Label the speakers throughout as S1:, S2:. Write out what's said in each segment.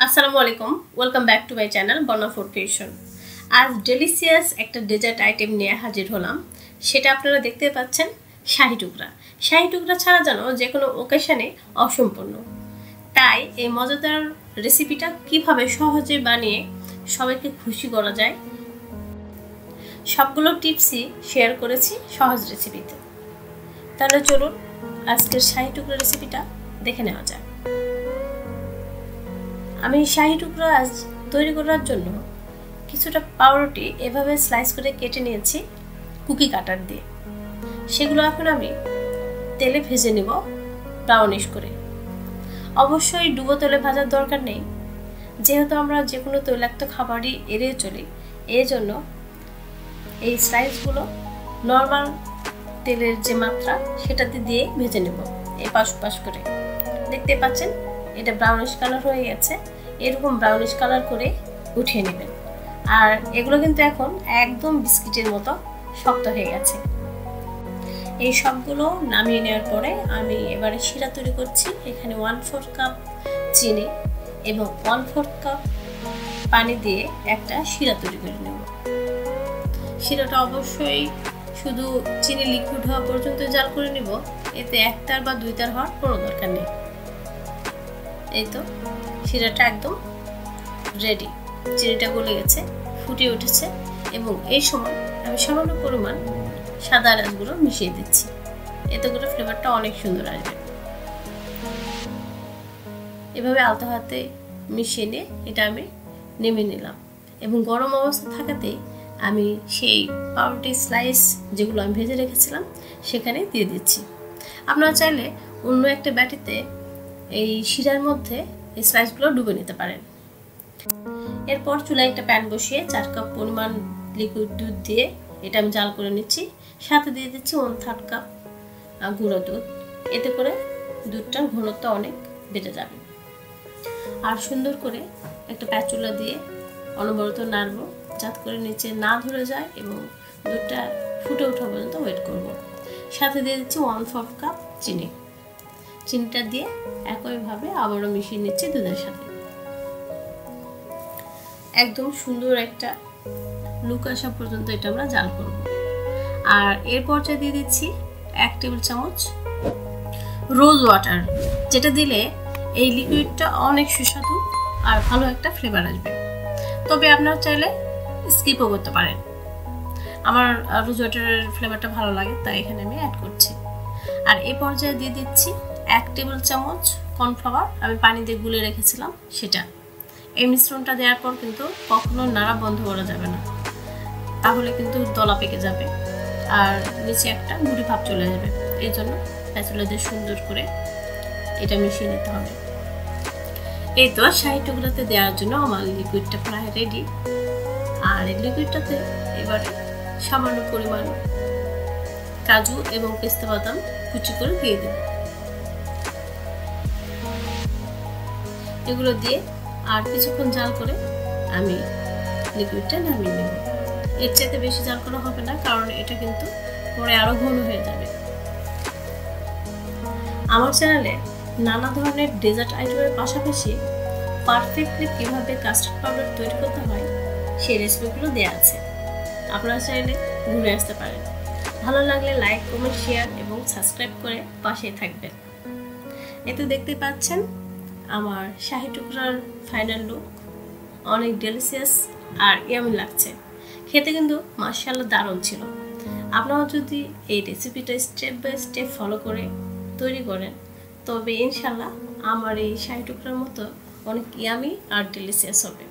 S1: আসসালামু আলাইকুম, welcome back to my channel Borna food creation. আজ ডেলিসিয়াস একটা ডেজার্ট আইটেম নিয়ে হাজির হলাম। সেটা আপনারা দেখতে পাচ্ছেন, শাহি টুকরা। শাহি টুকরা ছাড়া যেন যে কোনো ওকেশনে অসম্পূর্ণ। তাই এই মজাদার রেসিপিটা কিভাবে সহজে বানিয়ে সবাইকে খুশি করা যায়, সবগুলো টিপসই শেয়ার করেছি সহজ রেসিপিতে। তাহলে চলুন আজকের শাহি টুকরা রেসিপিটা দেখে নেওয়া যায়। আমি শাহি টুকরা আজ তৈরি করার জন্য কিছুটা পাউরুটি এভাবে স্লাইস করে কেটে নিয়েছি কুকি কাটার দিয়ে। সেগুলো এখন আমি তেলে ভেজে নেব ব্রাউনিশ করে। অবশ্যই ডুবো তেলে ভাজার দরকার নেই, যেহেতু আমরা যে কোনো তৈলাক্ত খাবারই এড়িয়ে চলি। এই জন্য এই স্লাইসগুলো নর্মাল তেলের যে মাত্রা সেটাতে দিয়ে ভেজে নেব এই পাশ পাশ করে। দেখতে পাচ্ছেন এটা ব্রাউনিশ কালার হয়ে গেছে। এরকম ব্রাউনিশ কালার করে উঠিয়ে নেবেন। আর এগুলো কিন্তু এখন একদম বিস্কিটের মতো শক্ত হয়ে গেছে। এই সবগুলো নামিয়ে নেওয়ার পরে আমি এবারে শিরা তৈরি করছি। এখানে 1/4 কাপ চিনি এবং 1/4 কাপ পানি দিয়ে একটা শিরা তৈরি করে নেব। শিরাটা অবশ্যই শুধু চিনি লিকুইড হওয়া পর্যন্ত জাল করে নেব, এতে একটার বা দুইটার হওয়ার কোনো দরকার নেই। এই তো শিরাটা একদম রেডি, চিনিটা গলে গেছে, ফুটে উঠেছে এবং এই সময় আমি সামান্য পরিমাণ সাদা এলাচগুলো মিশিয়ে দিচ্ছি। এতে করে ফ্লেভারটা অনেক সুন্দর আসবে। এভাবে আলতো হাতে মিশিয়ে নিয়ে এটা আমি নেমে নিলাম এবং গরম অবস্থা থাকাতেই আমি সেই পাউরুটি স্লাইস যেগুলো আমি ভেজে রেখেছিলাম সেখানে দিয়ে দিচ্ছি। আপনারা চাইলে অন্য একটা বাটিতে এই শিরার মধ্যে এই স্লাইসগুলো ডুবে নিতে পারেন। এরপর চুলায় একটা প্যান বসিয়ে 4 কাপ পরিমাণ লিকুইড দুধ দিয়ে এটা আমি জাল করে নিচ্ছি। সাথে দিয়ে দিচ্ছি 1/3 কাপ গুঁড়ো দুধ। এতে করে দুধটার ঘনত্ব অনেক বেড়ে যাবে। আর সুন্দর করে একটা প্যাচুলা দিয়ে অনবরত নাড়বো, যাতে করে নিচে না ধরে যায় এবং দুধটা ফুটে ওঠা পর্যন্ত ওয়েট করব। সাথে দিয়ে দিচ্ছি 1/4 কাপ চিনি। চিনিটা দিয়ে একইভাবে আবারও মিশিয়ে নিচ্ছি দুধের সাথে। একদম সুন্দর একটা লুক আসা পর্যন্ত এটা আমরা জাল করব। আর এর পর্যায়ে দিয়ে দিচ্ছি 1 টেবিল চামচ রোজ ওয়াটার, যেটা দিলে এই লিকুইডটা অনেক সুস্বাদু আর ভালো একটা ফ্লেভার আসবে। তবে আপনারা চাইলে স্কিপও করতে পারেন। আমার রোজ ওয়াটারের ফ্লেভারটা ভালো লাগে, তাই এখানে আমি অ্যাড করছি। আর এই পর্যায়ে দিয়ে দিচ্ছি 1 টেবিল চামচ কর্নফ্লাওয়ার, আমি পানি দিয়ে গুলে রেখেছিলাম সেটা। এই মিশ্রণটা দেওয়ার পর কিন্তু কখনো নাড়া বন্ধ করা যাবে না, তাহলে কিন্তু দলা পেকে যাবে আর নিচে একটা গুঁড়ি ভাব চলে যাবে। এই জন্য প্যাচুলা দিয়ে সুন্দর করে এটা মিশিয়ে নিতে হবে। এই তো শাহি টুকরাতে দেওয়ার জন্য আমার লিকুইডটা প্রায় রেডি। আর এই লিকুইডটাতে এবারে সামান্য পরিমাণ কাজু এবং পেস্তা বাদাম কুচি করে দিয়ে দেব। এগুলো দিয়ে আর কিছুক্ষণ জাল করে আমি লিকুইডটা নামিয়ে নেব। এর চাইতে বেশি জাল করা হবে না, কারণ এটা কিন্তু পরে আরো ঘন হয়ে যাবে। আমার চ্যানেলে নানা ধরনের ডেজার্ট আইটেমের পাশাপাশি পারফেক্টলি কিভাবে কাস্টার্ড পাউডার তৈরি করতে হয় সেই রেসিপিগুলো দেওয়া আছে। আপনারা চাইলে ঘুরে আসতে পারেন। ভালো লাগলে লাইক, কমেন্ট, শেয়ার এবং সাবস্ক্রাইব করে পাশেই থাকবেন। এতে দেখতে পাচ্ছেন আমার শাহি টুকরার ফাইনাল লুক অনেক ডেলিসিয়াস আর ইয়ামি লাগছে। খেতে কিন্তু মাশাআল্লাহ দারুণ ছিল। আপনারা যদি এই রেসিপিটা স্টেপ বাই স্টেপ ফলো করে তৈরি করেন, তবে ইনশাআল্লাহ আমার এই শাহি টুকরার মতো অনেক ইয়ামি আর ডেলিসিয়াস হবে।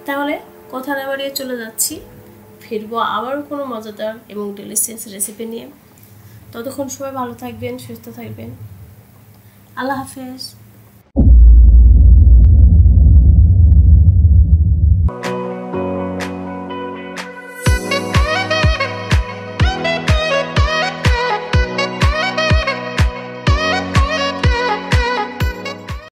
S1: তাহলে কথা না বাড়িয়ে চলে যাচ্ছি, ফিরবো আবারও কোনো মজাদার এবং ডেলিসিয়াস রেসিপি নিয়ে। ততক্ষণ সবাই ভালো থাকবেন, সুস্থ থাকবেন। আল্লাহ হাফেজ।